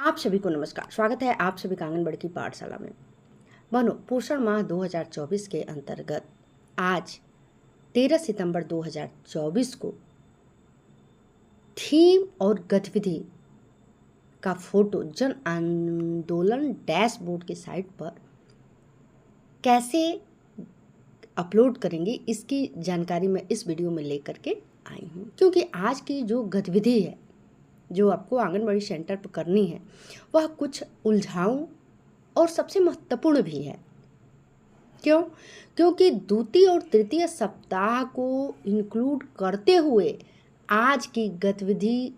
आप सभी को नमस्कार। स्वागत है आप सभी का आंगनबाड़ी की पाठशाला में। बनो पोषण माह 2024 के अंतर्गत आज 13 सितंबर 2024 को थीम और गतिविधि का फोटो जन आंदोलन डैशबोर्ड की साइट पर कैसे अपलोड करेंगे, इसकी जानकारी मैं इस वीडियो में लेकर के आई हूँ। क्योंकि आज की जो गतिविधि है जो आपको आंगनबाड़ी सेंटर पर करनी है वह कुछ उलझाऊ और सबसे महत्वपूर्ण भी है। क्यों? क्योंकि द्वितीय और तृतीय सप्ताह को इंक्लूड करते हुए आज की गतिविधि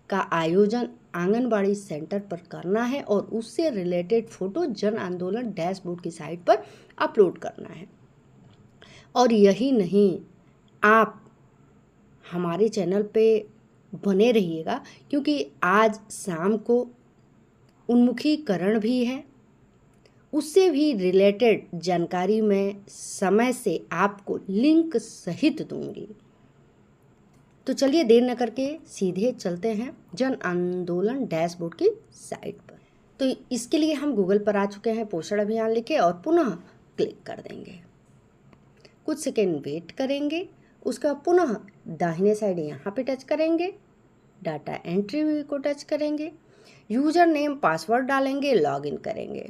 का आयोजन आंगनबाड़ी सेंटर पर करना है और उससे रिलेटेड फोटो जन आंदोलन डैशबोर्ड की साइट पर अपलोड करना है। और यही नहीं, आप हमारे चैनल पे बने रहिएगा क्योंकि आज शाम को उन्मुखीकरण भी है, उससे भी रिलेटेड जानकारी मैं समय से आपको लिंक सहित दूंगी। तो चलिए देर न करके सीधे चलते हैं जन आंदोलन डैशबोर्ड की साइट पर। तो इसके लिए हम गूगल पर आ चुके हैं, पोषण अभियान लिखे और पुनः क्लिक कर देंगे। कुछ सेकेंड वेट करेंगे, उसका पुनः दाहिने साइड यहाँ पे टच करेंगे, डाटा एंट्री को टच करेंगे, यूजर नेम पासवर्ड डालेंगे, लॉगिन करेंगे।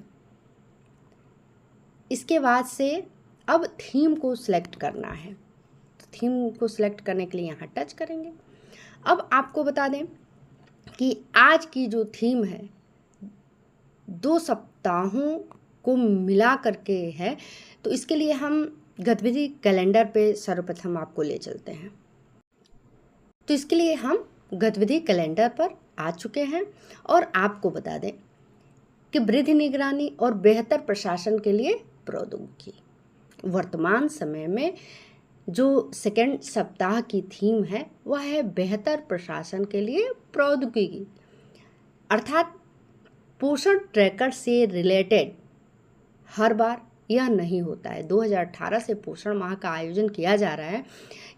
इसके बाद से अब थीम को सिलेक्ट करना है। तो थीम को सिलेक्ट करने के लिए यहाँ टच करेंगे। अब आपको बता दें कि आज की जो थीम है 2 सप्ताहों को मिला करके है, तो इसके लिए हम गतिविधि कैलेंडर पे सर्वप्रथम आपको ले चलते हैं। तो इसके लिए हम गतिविधि कैलेंडर पर आ चुके हैं और आपको बता दें कि वृद्धि निगरानी और बेहतर प्रशासन के लिए प्रौद्योगिकी। वर्तमान समय में जो सेकेंड सप्ताह की थीम है वह है बेहतर प्रशासन के लिए प्रौद्योगिकी, अर्थात पोषण ट्रैकर से रिलेटेड हर बार यह नहीं होता है। 2018 से पोषण माह का आयोजन किया जा रहा है,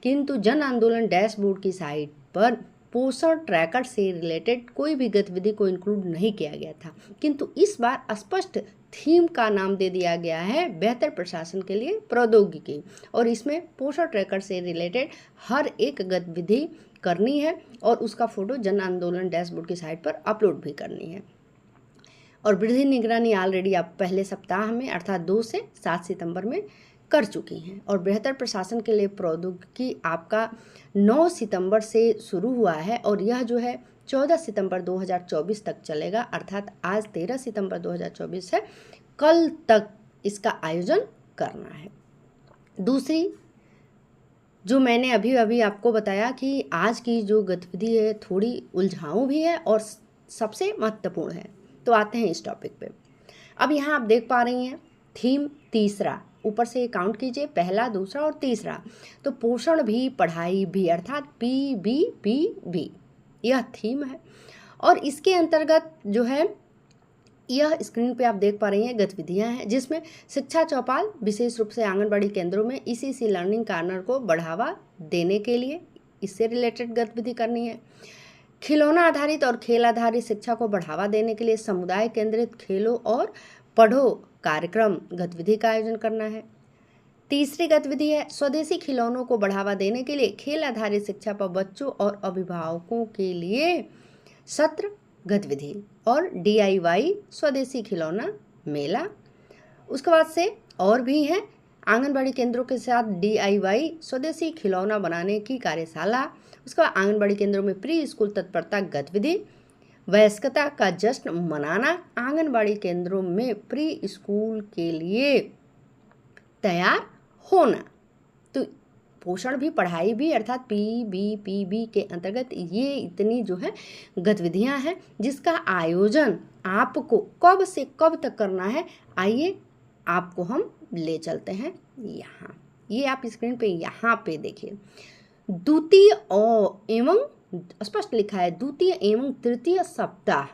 किंतु जन आंदोलन डैशबोर्ड की साइट पर पोषण ट्रैकर से रिलेटेड कोई भी गतिविधि को इंक्लूड नहीं किया गया था। किंतु इस बार स्पष्ट थीम का नाम दे दिया गया है बेहतर प्रशासन के लिए प्रौद्योगिकी, और इसमें पोषण ट्रैकर से रिलेटेड हर एक गतिविधि करनी है और उसका फोटो जन आंदोलन डैशबोर्ड की साइट पर अपलोड भी करनी है। और वृद्धि निगरानी ऑलरेडी आप पहले सप्ताह में अर्थात 2 से 7 सितंबर में कर चुकी हैं। और बेहतर प्रशासन के लिए प्रौद्योगिकी आपका 9 सितंबर से शुरू हुआ है और यह जो है 14 सितंबर 2024 तक चलेगा, अर्थात आज 13 सितंबर 2024 है, कल तक इसका आयोजन करना है। दूसरी जो मैंने अभी आपको बताया कि आज की जो गतिविधि है थोड़ी उलझाऊ भी है और सबसे महत्वपूर्ण है। तो आते हैं इस टॉपिक पे। अब यहाँ आप देख पा रही हैं थीम तीसरा, ऊपर से काउंट कीजिए, पहला, दूसरा और तीसरा। तो पोषण भी पढ़ाई भी अर्थात PBPB यह थीम है। और इसके अंतर्गत जो है यह स्क्रीन पे आप देख पा रही हैं गतिविधियां हैं, जिसमें शिक्षा चौपाल विशेष रूप से आंगनबाड़ी केंद्रों में ECC लर्निंग कॉर्नर को बढ़ावा देने के लिए इससे रिलेटेड गतिविधि करनी है। खिलौना आधारित और खेल आधारित शिक्षा को बढ़ावा देने के लिए समुदाय केंद्रित खेलो और पढ़ो कार्यक्रम गतिविधि का आयोजन करना है। तीसरी गतिविधि है स्वदेशी खिलौनों को बढ़ावा देने के लिए खेल आधारित शिक्षा पर बच्चों और अभिभावकों के लिए सत्र गतिविधि और DIY स्वदेशी खिलौना मेला। उसके बाद से और भी हैं आंगनबाड़ी केंद्रों के साथ DIY स्वदेशी खिलौना बनाने की कार्यशाला। उसके बाद आंगनबाड़ी केंद्रों में प्री स्कूल तत्परता गतिविधि, वयस्कता का जश्न मनाना, आंगनबाड़ी केंद्रों में प्री स्कूल के लिए तैयार होना। तो पोषण भी पढ़ाई भी अर्थात PBPB के अंतर्गत ये इतनी जो है गतिविधियां हैं जिसका आयोजन आपको कब से कब तक करना है। आइए आपको हम ले चलते हैं यहाँ। ये आप स्क्रीन पे यहाँ पे देखिए, द्वितीय एवं स्पष्ट लिखा है द्वितीय एवं तृतीय सप्ताह,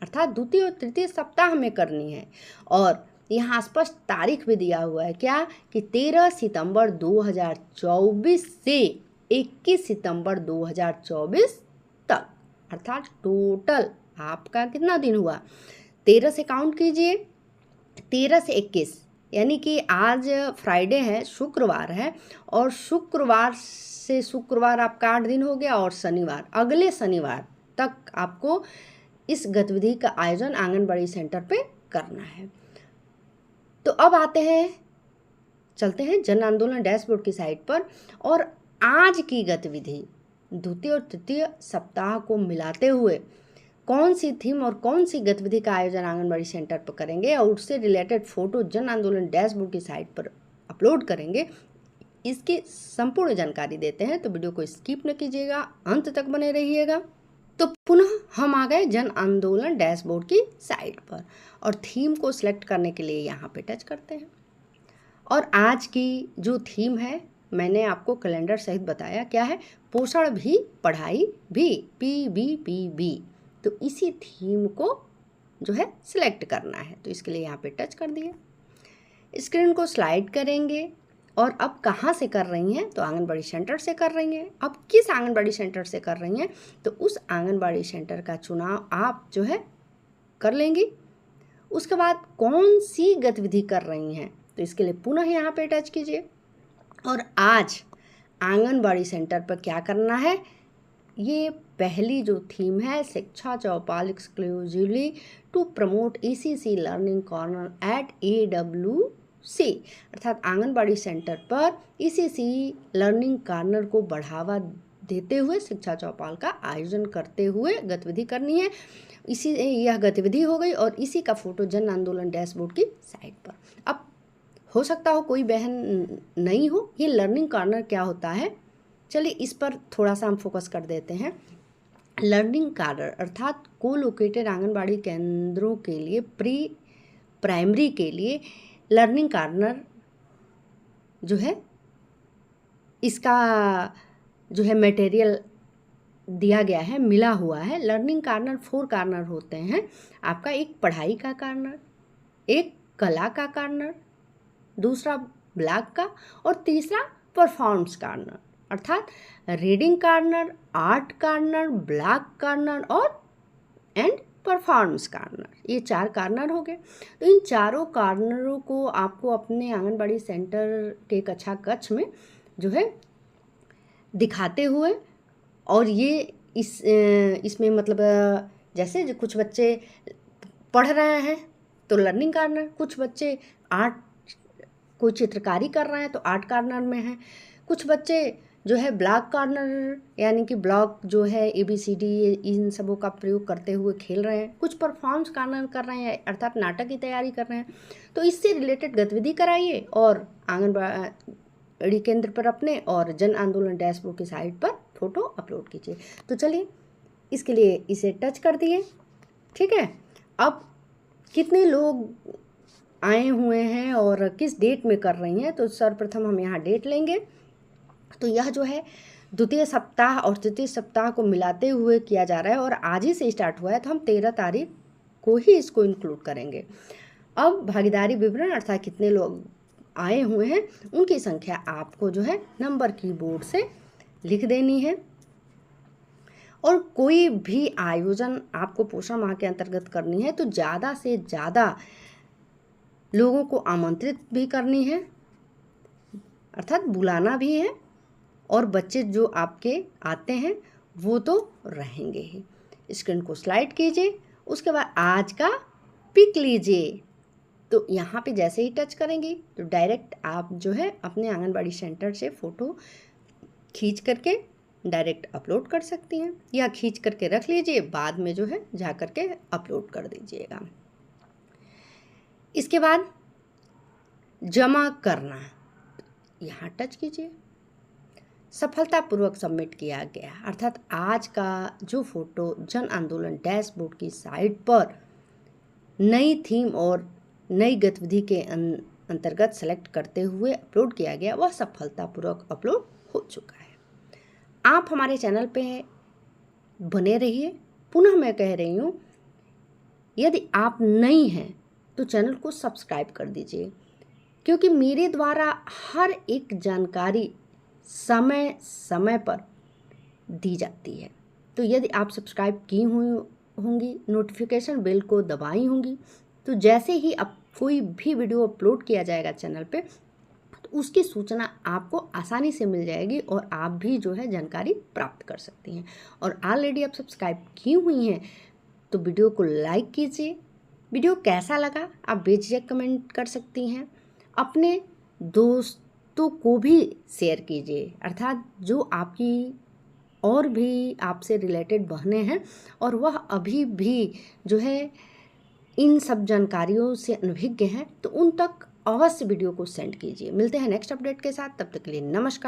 अर्थात द्वितीय और तृतीय सप्ताह में करनी है। और यहाँ स्पष्ट तारीख भी दिया हुआ है क्या कि 13 सितंबर 2024 से 21 सितंबर 2024 तक, अर्थात टोटल आपका कितना दिन हुआ, 13 से काउंट कीजिए, 13 से 21, यानी कि आज फ्राइडे है, शुक्रवार है, और शुक्रवार से शुक्रवार आपका 8 दिन हो गया, और शनिवार, अगले शनिवार तक आपको इस गतिविधि का आयोजन आंगनबाड़ी सेंटर पे करना है। तो अब चलते हैं जन आंदोलन डैशबोर्ड की साइट पर, और आज की गतिविधि द्वितीय और तृतीय सप्ताह को मिलाते हुए कौन सी थीम और कौन सी गतिविधि का आयोजन आंगनबाड़ी सेंटर पर करेंगे और उससे रिलेटेड फोटो जन आंदोलन डैशबोर्ड की साइट पर अपलोड करेंगे, इसकी संपूर्ण जानकारी देते हैं। तो वीडियो को स्किप न कीजिएगा, अंत तक बने रहिएगा। तो पुनः हम आ गए जन आंदोलन डैशबोर्ड की साइट पर, और थीम को सिलेक्ट करने के लिए यहाँ पे टच करते हैं। और आज की जो थीम है मैंने आपको कैलेंडर सहित बताया, क्या है, पोषण भी पढ़ाई भी, PBPB। तो इसी थीम को जो है सिलेक्ट करना है, तो इसके लिए यहाँ पे टच कर दिए, स्क्रीन को स्लाइड करेंगे। और अब कहाँ से कर रही हैं, तो आंगनबाड़ी सेंटर से कर रही हैं। अब किस आंगनबाड़ी सेंटर से कर रही हैं, तो उस आंगनबाड़ी सेंटर का चुनाव आप जो है कर लेंगी। उसके बाद कौन सी गतिविधि कर रही हैं, तो इसके लिए पुनः यहाँ पे टच कीजिए। और आज आंगनबाड़ी सेंटर पर क्या करना है, ये पहली जो थीम है, Shiksha Chaupal exclusively to promote ECC learning corner at AWC, अर्थात आंगनबाड़ी सेंटर पर ECC लर्निंग कॉर्नर को बढ़ावा देते हुए शिक्षा चौपाल का आयोजन करते हुए गतिविधि करनी है। यह गतिविधि हो गई, और इसी का फोटो जन आंदोलन डैशबोर्ड की साइट पर। अब हो सकता हो कोई बहन नहीं हो, ये लर्निंग कॉर्नर क्या होता है, चलिए इस पर थोड़ा सा हम फोकस कर देते हैं। लर्निंग कॉर्नर अर्थात को लोकेटेड आंगनबाड़ी केंद्रों के लिए प्राइमरी के लिए लर्निंग कॉर्नर जो है, इसका जो है मटेरियल दिया गया है, मिला हुआ है। लर्निंग कॉर्नर 4 कॉर्नर होते हैं आपका, एक पढ़ाई का कॉर्नर, एक कला का कॉर्नर, दूसरा ब्लॉग का, और तीसरा परफॉर्मेंस कॉर्नर, अर्थात reading corner, art corner, blog corner और परफॉर्मेंस कॉर्नर। ये 4 कॉर्नर हो गए। तो इन चारों कॉर्नरों को आपको अपने आंगनबाड़ी सेंटर के कक्षा कक्ष में जो है दिखाते हुए, और ये इसमें मतलब जैसे जो कुछ बच्चे पढ़ रहे हैं तो लर्निंग कॉर्नर, कुछ बच्चे कोई चित्रकारी कर रहे हैं तो आर्ट कॉर्नर में है, कुछ बच्चे जो है ब्लॉग कॉर्नर यानी कि ब्लॉग जो है ABCD इन सबों का प्रयोग करते हुए खेल रहे हैं, कुछ परफॉर्मेंस कॉर्नर कर रहे हैं अर्थात नाटक की तैयारी कर रहे हैं। तो इससे रिलेटेड गतिविधि कराइए और आंगनबाड़ी केंद्र पर अपने और जन आंदोलन डैशबोर्ड की साइट पर फोटो अपलोड कीजिए। तो चलिए इसके लिए इसे टच कर दिए, ठीक है। अब कितने लोग आए हुए हैं और किस डेट में कर रही हैं, तो सर्वप्रथम हम यहाँ डेट लेंगे। तो यह जो है द्वितीय सप्ताह और तृतीय सप्ताह को मिलाते हुए किया जा रहा है और आज ही से स्टार्ट हुआ है, तो हम 13 तारीख को ही इसको इंक्लूड करेंगे। अब भागीदारी विवरण अर्थात कितने लोग आए हुए हैं उनकी संख्या आपको जो है नंबर कीबोर्ड से लिख देनी है। और कोई भी आयोजन आपको पोषण माह के अंतर्गत करनी है तो ज़्यादा से ज़्यादा लोगों को आमंत्रित भी करनी है, अर्थात बुलाना भी है, और बच्चे जो आपके आते हैं वो तो रहेंगे ही। स्क्रीन को स्लाइड कीजिए, उसके बाद आज का पिक लीजिए। तो यहाँ पे जैसे ही टच करेंगी तो डायरेक्ट आप जो है अपने आंगनबाड़ी सेंटर से फ़ोटो खींच करके डायरेक्ट अपलोड कर सकती हैं, या खींच करके रख लीजिए, बाद में जो है जा करके अपलोड कर दीजिएगा। इसके बाद जमा करना, यहाँ टच कीजिए, सफलतापूर्वक सबमिट किया गया, अर्थात आज का जो फोटो जन आंदोलन डैशबोर्ड की साइट पर नई थीम और नई गतिविधि के अंतर्गत सेलेक्ट करते हुए अपलोड किया गया वह सफलतापूर्वक अपलोड हो चुका है। आप हमारे चैनल पे बने रहिए। पुनः मैं कह रही हूँ, यदि आप नई हैं तो चैनल को सब्सक्राइब कर दीजिए, क्योंकि मेरे द्वारा हर एक जानकारी समय समय पर दी जाती है। तो यदि आप सब्सक्राइब की हुई होंगी, नोटिफिकेशन बेल को दबाई होंगी, तो जैसे ही अब कोई भी वीडियो अपलोड किया जाएगा चैनल पे तो उसकी सूचना आपको आसानी से मिल जाएगी और आप भी जो है जानकारी प्राप्त कर सकती हैं। और ऑलरेडी आप सब्सक्राइब की हुई हैं तो वीडियो को लाइक कीजिए। वीडियो कैसा लगा आप बेझिझक कमेंट कर सकती हैं। अपने दोस्तों को भी शेयर कीजिए, अर्थात जो आपकी और भी आपसे रिलेटेड बहनें हैं और वह अभी भी जो है इन सब जानकारियों से अनभिज्ञ हैं, तो उन तक अवश्य वीडियो को सेंड कीजिए। मिलते हैं नेक्स्ट अपडेट के साथ, तब तक के लिए नमस्कार।